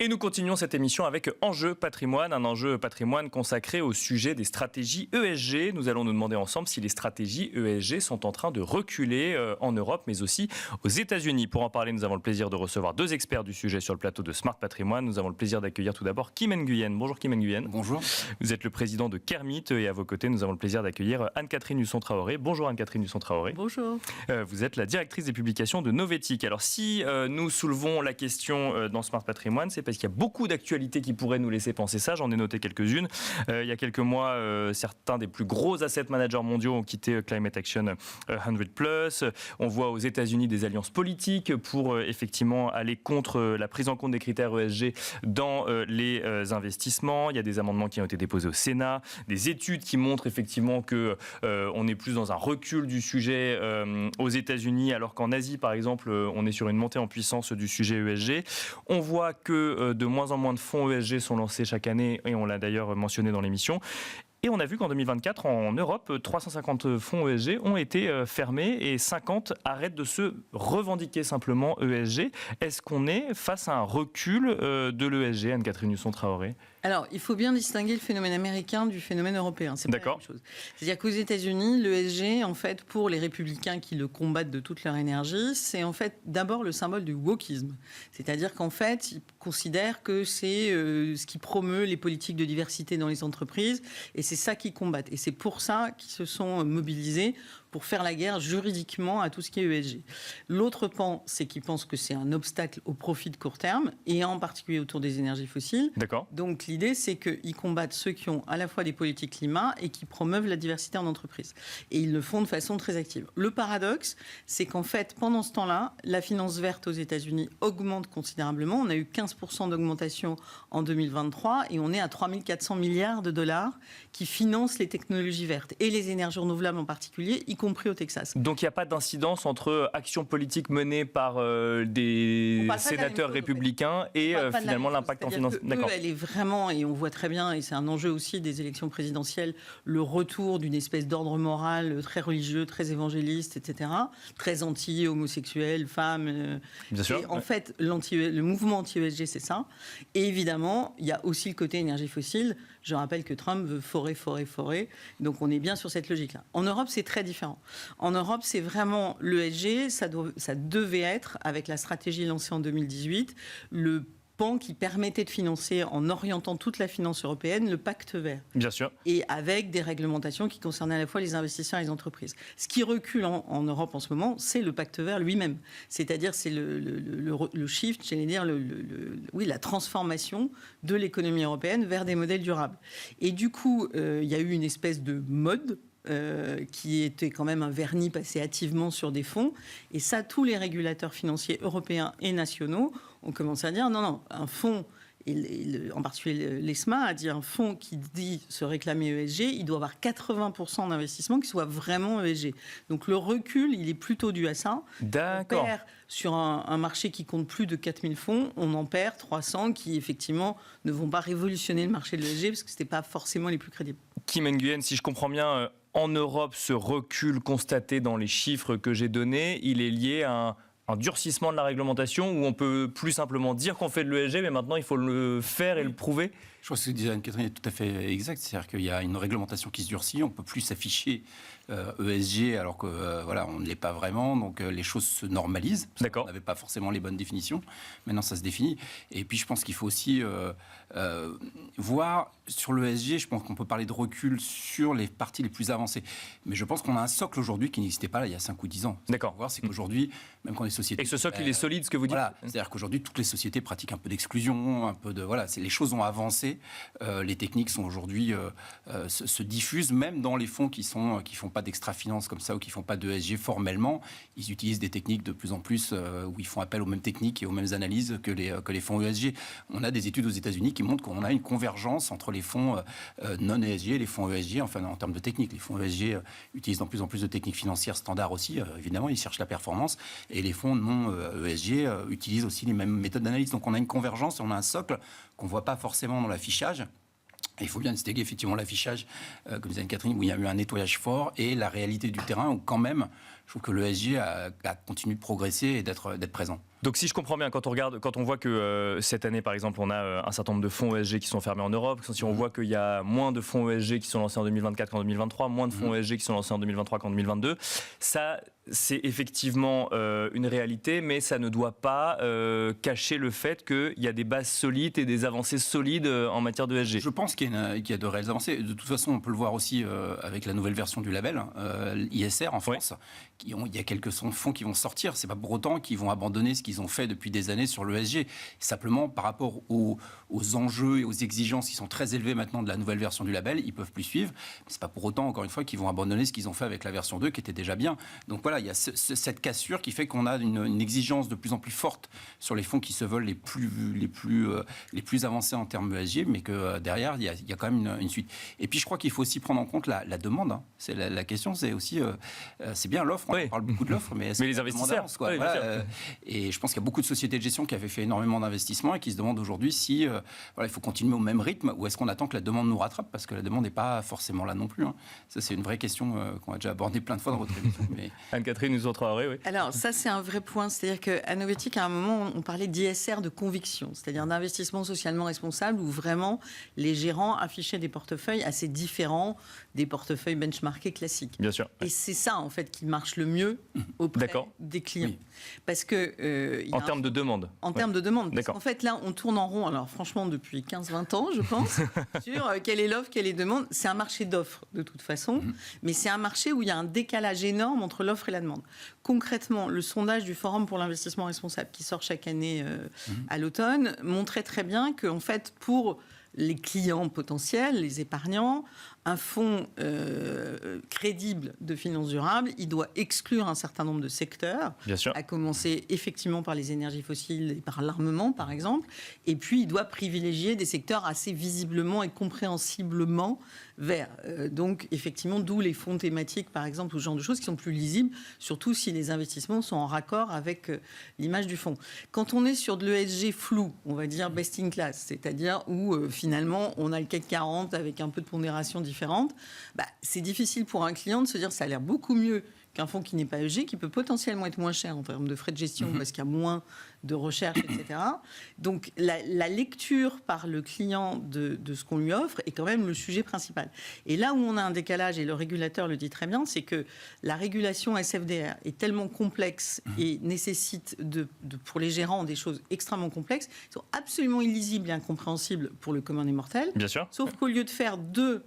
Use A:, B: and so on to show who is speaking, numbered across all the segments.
A: Et nous continuons cette émission avec Enjeu Patrimoine, un enjeu patrimoine consacré au sujet des stratégies ESG. Nous allons nous demander ensemble si les stratégies ESG sont en train de reculer en Europe, mais aussi aux États-Unis. Pour en parler, nous avons le plaisir de recevoir deux experts du sujet sur le plateau de Smart Patrimoine. Nous avons le plaisir d'accueillir tout d'abord Kim Nguyen. Bonjour Kim Nguyen.
B: Bonjour.
A: Vous êtes le président de Kermit et à vos côtés, nous avons le plaisir d'accueillir Anne-Catherine Husson-Traoré. Bonjour Anne-Catherine Husson-Traoré.
C: Bonjour.
A: Vous êtes la directrice des publications de Novetic. Alors si nous soulevons la question dans Smart Patrimoine, c'est parce qu'il y a beaucoup d'actualités qui pourraient nous laisser penser ça. J'en ai noté quelques-unes. Il y a quelques mois, certains des plus gros asset managers mondiaux ont quitté Climate Action 100+. On voit aux États-Unis des alliances politiques pour effectivement aller contre la prise en compte des critères ESG dans les investissements. Il y a des amendements qui ont été déposés au Sénat, des études qui montrent effectivement que on est plus dans un recul du sujet aux États-Unis, alors qu'en Asie, par exemple, on est sur une montée en puissance du sujet ESG. On voit que de moins en moins de fonds ESG sont lancés chaque année, et on l'a d'ailleurs mentionné dans l'émission. Et on a vu qu'en 2024, en Europe, 350 fonds ESG ont été fermés et 50 arrêtent de se revendiquer simplement ESG. Est-ce qu'on est face à un recul de l'ESG, Anne-Catherine Husson-Traoré ?
C: Alors, il faut bien distinguer le phénomène américain du phénomène européen. C'est pas la même chose. C'est-à-dire qu'aux États-Unis, l'ESG, en fait, pour les républicains qui le combattent de toute leur énergie, c'est en fait d'abord le symbole du wokisme. C'est-à-dire qu'en fait, ils considèrent que c'est ce qui promeut les politiques de diversité dans les entreprises, et c'est ça qu'ils combattent. Et c'est pour ça qu'ils se sont mobilisés pour faire la guerre juridiquement à tout ce qui est ESG. L'autre pan, c'est qu'ils pensent que c'est un obstacle au profit de court terme, et en particulier autour des énergies fossiles.
A: D'accord.
C: Donc l'idée, c'est qu'ils combattent ceux qui ont à la fois des politiques climat et qui promeuvent la diversité en entreprise. Et ils le font de façon très active. Le paradoxe, c'est qu'en fait, pendant ce temps-là, la finance verte aux États-Unis augmente considérablement. On a eu 15% d'augmentation en 2023 et on est à 3 400 milliards de dollars qui financent les technologies vertes et les énergies renouvelables en particulier, y compris au Texas.
A: Donc il n'y a pas d'incidence entre actions politiques menées par des sénateurs républicains et finalement l'impact en finance.
C: D'accord. Elle est vraiment, et on voit très bien, et c'est un enjeu aussi des élections présidentielles, le retour d'une espèce d'ordre moral très religieux, très évangéliste, etc., très anti-homosexuel, femmes.
A: Bien sûr.
C: Et en fait, le mouvement anti-ESG, c'est ça. Et évidemment, il y a aussi le côté énergie fossile. Je rappelle que Trump veut forer. Donc on est bien sur cette logique-là. En Europe, c'est très différent. En Europe, c'est vraiment l'ESG, ça devait être, avec la stratégie lancée en 2018, le pan qui permettait de financer, en orientant toute la finance européenne, le pacte vert.
A: Bien sûr.
C: Et avec des réglementations qui concernaient à la fois les investisseurs et les entreprises. Ce qui recule en Europe en ce moment, c'est le pacte vert lui-même. C'est-à-dire, c'est le shift, j'allais dire, la transformation de l'économie européenne vers des modèles durables. Et du coup, il y a eu une espèce de mode qui était quand même un vernis passé hâtivement sur des fonds. Et ça, tous les régulateurs financiers européens et nationaux ont commencé à dire non, un fonds, en particulier l'ESMA a dit un fonds qui dit se réclamer ESG, il doit avoir 80% d'investissement qui soit vraiment ESG. Donc le recul, il est plutôt dû à ça.
A: D'accord.
C: On perd sur un marché qui compte plus de 4000 fonds, on en perd 300 qui effectivement ne vont pas révolutionner le marché de l'ESG parce que ce n'était pas forcément les plus crédibles.
A: Kim Nguyen, si je comprends bien, en Europe, ce recul constaté dans les chiffres que j'ai donnés, il est lié à un durcissement de la réglementation où on peut plus simplement dire qu'on fait de l'ESG, mais maintenant il faut le faire et le prouver.
B: Je crois que ce que disait Anne-Catherine est tout à fait exact. C'est-à-dire qu'il y a une réglementation qui se durcit. On ne peut plus s'afficher ESG alors que on ne l'est pas vraiment. Donc les choses se normalisent.
A: D'accord.
B: On n'avait pas forcément les bonnes définitions. Maintenant, ça se définit. Et puis, je pense qu'il faut aussi voir sur l'ESG, je pense qu'on peut parler de recul sur les parties les plus avancées. Mais je pense qu'on a un socle aujourd'hui qui n'existait pas là, il y a 5 ou 10 ans.
A: D'accord.
B: Voir, c'est qu'aujourd'hui, même quand les sociétés...
A: Et ce socle, il est solide, ce que vous dites.
B: Voilà. C'est-à-dire qu'aujourd'hui, toutes les sociétés pratiquent un peu d'exclusion, un peu de... Voilà, les choses ont avancé. Les techniques sont aujourd'hui se diffusent même dans les fonds qui font pas d'extra-finance comme ça ou qui font pas de ESG formellement. Ils utilisent des techniques de plus en plus où ils font appel aux mêmes techniques et aux mêmes analyses que les fonds ESG. On a des études aux États-Unis qui montrent qu'on a une convergence entre les fonds non ESG et les fonds ESG, enfin en termes de techniques. Les fonds ESG utilisent de plus en plus de techniques financières standards aussi. Évidemment, ils cherchent la performance et les fonds non ESG utilisent aussi les mêmes méthodes d'analyse. Donc on a une convergence et on a un socle qu'on voit pas forcément dans l'affichage. Il faut bien distinguer effectivement l'affichage, comme disait Anne-Catherine, où il y a eu un nettoyage fort, et la réalité du terrain, où quand même je trouve que l'ESG a continué de progresser et d'être présent.
A: Donc si je comprends bien, quand on voit que cette année, par exemple, on a un certain nombre de fonds ESG qui sont fermés en Europe, si on voit qu'il y a moins de fonds ESG qui sont lancés en 2024 qu'en 2023, moins de fonds ESG qui sont lancés en 2023 qu'en 2022, ça, c'est effectivement une réalité, mais ça ne doit pas cacher le fait qu'il y a des bases solides et des avancées solides en matière d'ESG.
B: Je pense qu'il y a de réelles avancées. De toute façon, on peut le voir aussi avec la nouvelle version du label, ISR en France. Oui. Il y a quelques fonds qui vont sortir. C'est pas pour autant qu'ils vont abandonner ce qu'ils ont fait depuis des années sur l'ESG. Simplement, par rapport aux enjeux et aux exigences qui sont très élevées maintenant de la nouvelle version du label, ils peuvent plus suivre. C'est pas pour autant, encore une fois, qu'ils vont abandonner ce qu'ils ont fait avec la version 2, qui était déjà bien. Donc voilà, il y a cette cassure qui fait qu'on a une exigence de plus en plus forte sur les fonds qui se veulent les plus avancés en termes ESG, mais que derrière, il y a quand même une suite. Et puis, je crois qu'il faut aussi prendre en compte la demande. Hein. C'est la question, c'est aussi, c'est bien l'offre. On parle beaucoup de l'offre, mais
A: les investisseurs.
B: Oui, voilà, et je pense qu'il y a beaucoup de sociétés de gestion qui avaient fait énormément d'investissements et qui se demandent aujourd'hui si il faut continuer au même rythme ou est-ce qu'on attend que la demande nous rattrape, parce que la demande n'est pas forcément là non plus. Hein. Ça, c'est une vraie question qu'on a déjà abordée plein de fois dans votre émission. Mais...
A: Anne-Catherine, nous autres, oui.
C: Alors, ça, c'est un vrai point. C'est-à-dire qu'à Novetic, à un moment, on parlait d'ISR de conviction, c'est-à-dire d'investissement socialement responsable, où vraiment les gérants affichaient des portefeuilles assez différents des portefeuilles benchmarkés classiques.
A: Bien sûr.
C: Et c'est ça, en fait, qui marche le mieux auprès des clients. Oui. Parce que...
A: en termes de demande.
C: En termes de demande. Parce qu'en fait, là, on tourne en rond, alors franchement, depuis 15-20 ans, je pense, sur quelle est l'offre, quelle est la demande. C'est un marché d'offres, de toute façon, mais c'est un marché où il y a un décalage énorme entre l'offre et la demande. Concrètement, le sondage du Forum pour l'investissement responsable, qui sort chaque année à l'automne, montrait très bien qu'en fait, pour les clients potentiels, les épargnants, un fonds crédible de finances durables, il doit exclure un certain nombre de secteurs, à commencer effectivement par les énergies fossiles et par l'armement, par exemple, et puis il doit privilégier des secteurs assez visiblement et compréhensiblement verts. Donc, effectivement, d'où les fonds thématiques, par exemple, ou ce genre de choses qui sont plus lisibles, surtout si les investissements sont en raccord avec l'image du fonds. Quand on est sur de l'ESG flou, on va dire best in class, c'est-à-dire où finalement on a le CAC 40 avec un peu de pondération différente, c'est difficile pour un client de se dire ça a l'air beaucoup mieux qu'un fonds qui n'est pas ESG, qui peut potentiellement être moins cher en termes de frais de gestion parce qu'il y a moins de recherche, etc. Donc la lecture par le client de ce qu'on lui offre est quand même le sujet principal. Et là où on a un décalage, et le régulateur le dit très bien, c'est que la régulation SFDR est tellement complexe et nécessite pour les gérants des choses extrêmement complexes, qui sont absolument illisibles et incompréhensibles pour le commun des mortels.
A: Bien sûr.
C: Sauf qu'au lieu de faire deux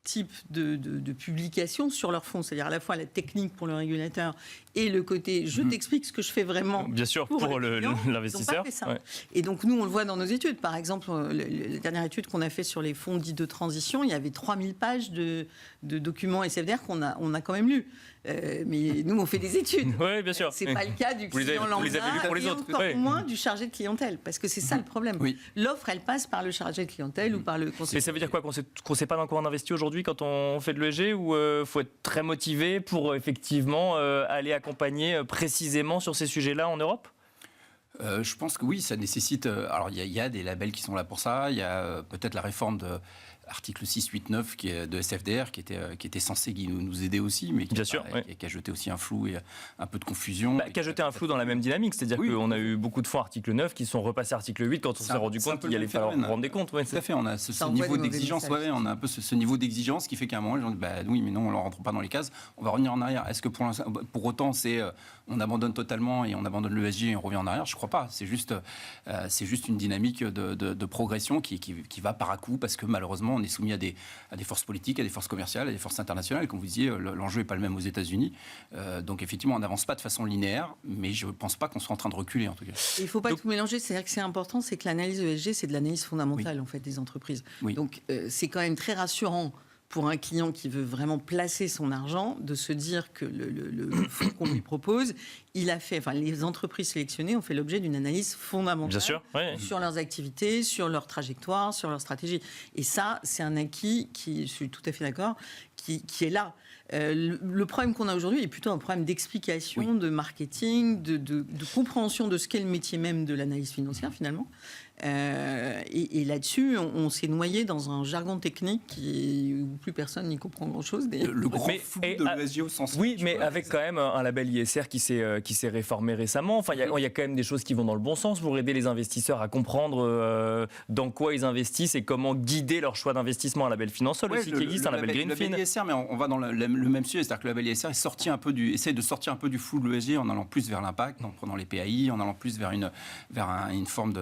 C: type de publication sur leur fonds, c'est-à-dire à la fois la technique pour le régulateur et le côté je t'explique ce que je fais vraiment.
A: Bien sûr, pour l'investisseur.
C: Ouais. Et donc nous on le voit dans nos études. Par exemple, la dernière étude qu'on a fait sur les fonds dits de transition, il y avait 3000 pages de documents SFDR qu'on a quand même lus. Mais nous on fait des études.
A: Oui, bien sûr.
C: C'est pas le cas du client lambda et encore moins du chargé de clientèle, parce que c'est ça le problème. Oui. L'offre elle passe par le chargé de clientèle ou par le conseiller.
A: Mais ça veut dire quoi, qu'on sait pas dans quoi on investit aujourd'hui quand on fait de l'ESG, ou faut être très motivé pour effectivement aller accompagner précisément sur ces sujets-là en Europe ?
B: Je pense que oui, ça nécessite... alors, il y a des labels qui sont là pour ça. Il y a peut-être la réforme de article 6, 8, 9 qui est de SFDR qui était censé nous aider aussi, mais qui a jeté aussi un flou et un peu de confusion.
A: Qui a jeté un flou dans la même dynamique, c'est-à-dire qu'on a eu beaucoup de fois article 9 qui sont repassés article 8 quand on s'est rendu compte qu'il allait falloir rendre des comptes.
B: Tout à fait, on a ce niveau d'exigence, on a un peu ce niveau d'exigence qui fait qu'à un moment, les gens disent oui, mais non, on ne rentre pas dans les cases, on va revenir en arrière. Est-ce que pour autant, c'est on abandonne totalement et on abandonne l'ESG et on revient en arrière? Je ne crois pas. C'est juste une dynamique de progression qui va par à coup, parce que malheureusement, on est soumis à des forces politiques, à des forces commerciales, à des forces internationales. Comme vous disiez, l'enjeu n'est pas le même aux États-Unis. Donc effectivement, on n'avance pas de façon linéaire, mais je ne pense pas qu'on soit en train de reculer en tout cas.
C: Il ne faut pas tout mélanger. C'est-à-dire que c'est important, c'est que l'analyse ESG, c'est de l'analyse fondamentale en fait des entreprises. Oui. Donc c'est quand même très rassurant pour un client qui veut vraiment placer son argent, de se dire que le fonds qu'on lui propose, les entreprises sélectionnées ont fait l'objet d'une analyse fondamentale
A: Bien sûr, ouais.
C: sur leurs activités, sur leur trajectoire, sur leur stratégie. Et ça, c'est un acquis je suis tout à fait d'accord, qui est là. Le problème qu'on a aujourd'hui est plutôt un problème d'explication, de marketing, de compréhension de ce qu'est le métier même de l'analyse financière, finalement. Et là-dessus, on s'est noyé dans un jargon technique où plus personne n'y comprend grand-chose.
B: Le gros flou de l'ESG au sens.
A: Oui, mais avec quand même un label ISR qui s'est réformé récemment. Enfin, il y a quand même des choses qui vont dans le bon sens pour aider les investisseurs à comprendre dans quoi ils investissent et comment guider leur choix d'investissement. Un label Finansol aussi qui existe, un label Greenfin.
B: Le label ISR, mais on va dans le même sujet, c'est-à-dire que le label ISR essaie de sortir un peu du flou de l'ESG en allant plus vers l'impact, en prenant les PAI, en allant plus vers une forme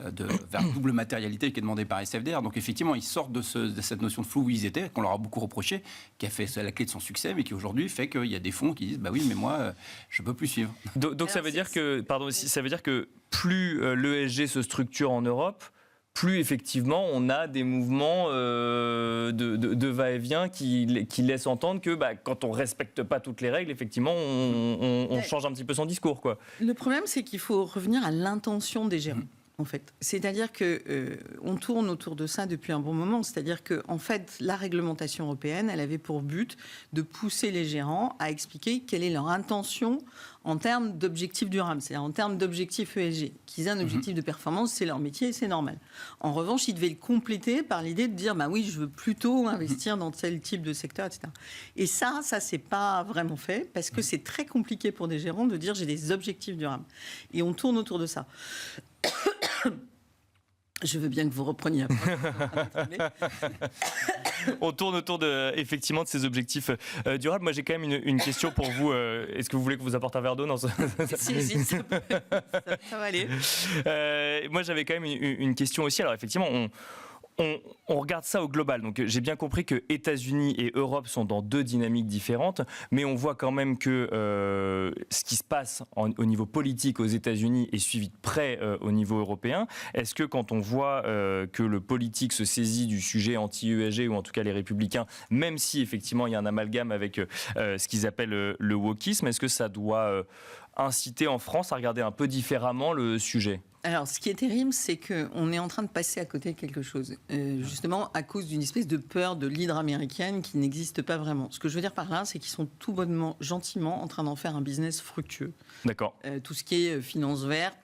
B: vers double matérialité qui est demandée par SFDR. Donc effectivement, ils sortent de cette notion de flou où ils étaient, qu'on leur a beaucoup reproché, qui a fait la clé de son succès, mais qui aujourd'hui fait qu'il y a des fonds qui disent bah oui, mais moi, je ne peux plus suivre.
A: Donc ça veut dire que plus l'ESG se structure en Europe, plus effectivement on a des mouvements de va-et-vient qui laissent entendre que quand on ne respecte pas toutes les règles, effectivement, on change un petit peu son discours, quoi.
C: Le problème, c'est qu'il faut revenir à l'intention des gérants. En fait, c'est-à-dire que on tourne autour de ça depuis un bon moment. C'est-à-dire que, en fait, la réglementation européenne, elle avait pour but de pousser les gérants à expliquer quelle est leur intention en termes d'objectifs durables, c'est-à-dire en termes d'objectifs ESG. Qu'ils aient un objectif de performance, c'est leur métier et c'est normal. En revanche, ils devaient le compléter par l'idée de dire, bah oui, je veux plutôt investir dans tel type de secteur, etc. Et ça c'est pas vraiment fait parce que c'est très compliqué pour des gérants de dire, j'ai des objectifs durables. Et on tourne autour de ça. Je veux bien que vous repreniez après.
A: On tourne autour effectivement de ces objectifs durables. Moi, j'ai quand même une question pour vous. Est-ce que vous voulez que vous apporte un verre d'eau? Non,
C: si, ça va aller.
A: Moi, j'avais quand même une question aussi. Alors, effectivement, on regarde ça au global. Donc, j'ai bien compris que États-Unis et Europe sont dans deux dynamiques différentes, mais on voit quand même que ce qui se passe au niveau politique aux États-Unis est suivi de près au niveau européen. Est-ce que quand on voit que le politique se saisit du sujet anti-ESG, ou en tout cas les républicains, même si effectivement il y a un amalgame avec ce qu'ils appellent le wokisme, est-ce que ça doit inciter en France à regarder un peu différemment le sujet ?
C: Alors, ce qui est terrible, c'est qu'on est en train de passer à côté de quelque chose, justement à cause d'une espèce de peur de l'hydre américaine qui n'existe pas vraiment. Ce que je veux dire par là, c'est qu'ils sont tout bonnement, gentiment en train d'en faire un business fructueux.
A: D'accord.
C: Tout ce qui est finance verte,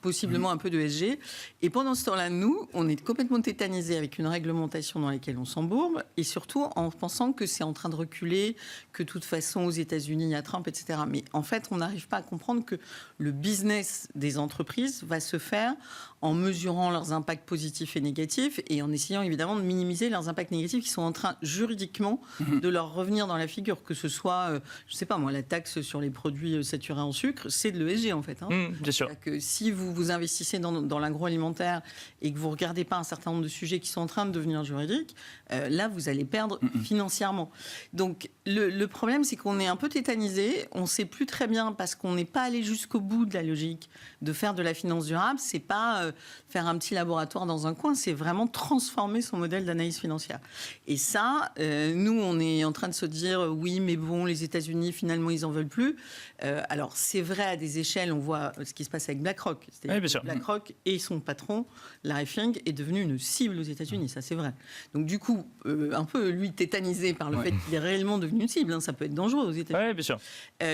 C: possiblement un peu de ESG. Et pendant ce temps-là, nous, on est complètement tétanisés avec une réglementation dans laquelle on s'embourbe, et surtout en pensant que c'est en train de reculer, que de toute façon aux États-Unis il y a Trump, etc. Mais en fait, on n'arrive pas à comprendre que le business des entreprises va se faire en mesurant leurs impacts positifs et négatifs et en essayant évidemment de minimiser leurs impacts négatifs qui sont en train juridiquement de leur revenir dans la figure, que ce soit, je sais pas moi, la taxe sur les produits saturés en sucre, c'est de l'ESG en fait.
A: Bien sûr.
C: Que si vous investissez dans l'agroalimentaire et que vous ne regardez pas un certain nombre de sujets qui sont en train de devenir juridiques, là vous allez perdre financièrement. Donc le problème, c'est qu'on est un peu tétanisé, on ne sait plus très bien parce qu'on n'est pas allé jusqu'au bout de la logique de faire de la finance durable. C'est pas faire un petit laboratoire dans un coin, c'est vraiment transformer son modèle d'analyse financière. Et ça, nous, on est en train de se dire oui, mais bon, les États-Unis, finalement, ils en veulent plus. Alors, c'est vrai à des échelles, on voit ce qui se passe avec BlackRock. C'est-à-dire que BlackRock et son patron, Larry Fink, est devenu une cible aux États-Unis, ça c'est vrai. Donc du coup, un peu lui tétanisé par le fait qu'il est réellement devenu une cible, ça peut être dangereux aux États-Unis.
A: Oui, bien sûr.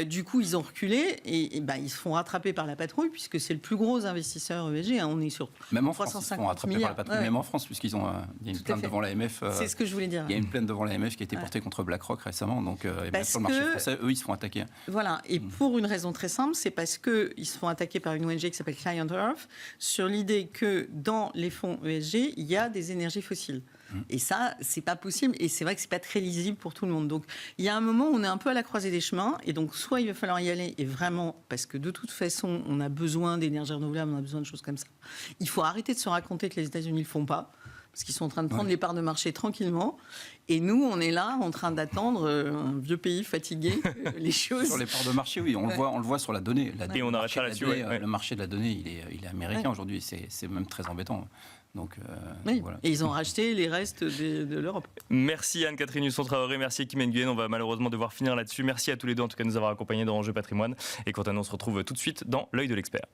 C: Du coup, ils ont reculé et ils se font rattraper par la patrouille puisque c'est le plus gros investisseur ESG. On est sur
B: même en France, ils se font rattraper par la patrouille, même en France, puisqu'ils ont il y a une plainte devant l'AMF.
C: C'est ce que je voulais dire.
B: Il y a une plainte devant l'AMF qui a été portée contre BlackRock récemment, donc même sur le marché français, eux, ils se font attaquer.
C: Voilà, et pour une raison très simple, c'est parce qu'ils se font attaquer par une ONG qui s'appelle Client Earth sur l'idée que dans les fonds ESG, il y a des énergies fossiles. Et ça, c'est pas possible, et c'est vrai que c'est pas très lisible pour tout le monde. Donc, il y a un moment où on est un peu à la croisée des chemins, et donc soit il va falloir y aller, et vraiment, parce que de toute façon, on a besoin d'énergie renouvelable, on a besoin de choses comme ça. Il faut arrêter de se raconter que les États-Unis le font pas. parce qu'ils sont en train de prendre les parts de marché tranquillement. Et nous, on est là en train d'attendre un vieux pays fatigué, les choses.
B: Sur les parts de marché, oui, on le voit sur la donnée.
A: Et on arrêtera là-dessus.
B: Le marché de la donnée, il est américain aujourd'hui. C'est même très embêtant. Donc, voilà.
C: Et ils ont racheté les restes de l'Europe.
A: Merci Anne-Catherine Husson-Traoré, merci Kim Nguyen. On va malheureusement devoir finir là-dessus. Merci à tous les deux en tout cas de nous avoir accompagnés dans Enjeu Patrimoine. Et quant à nous, on se retrouve tout de suite dans l'œil de l'expert.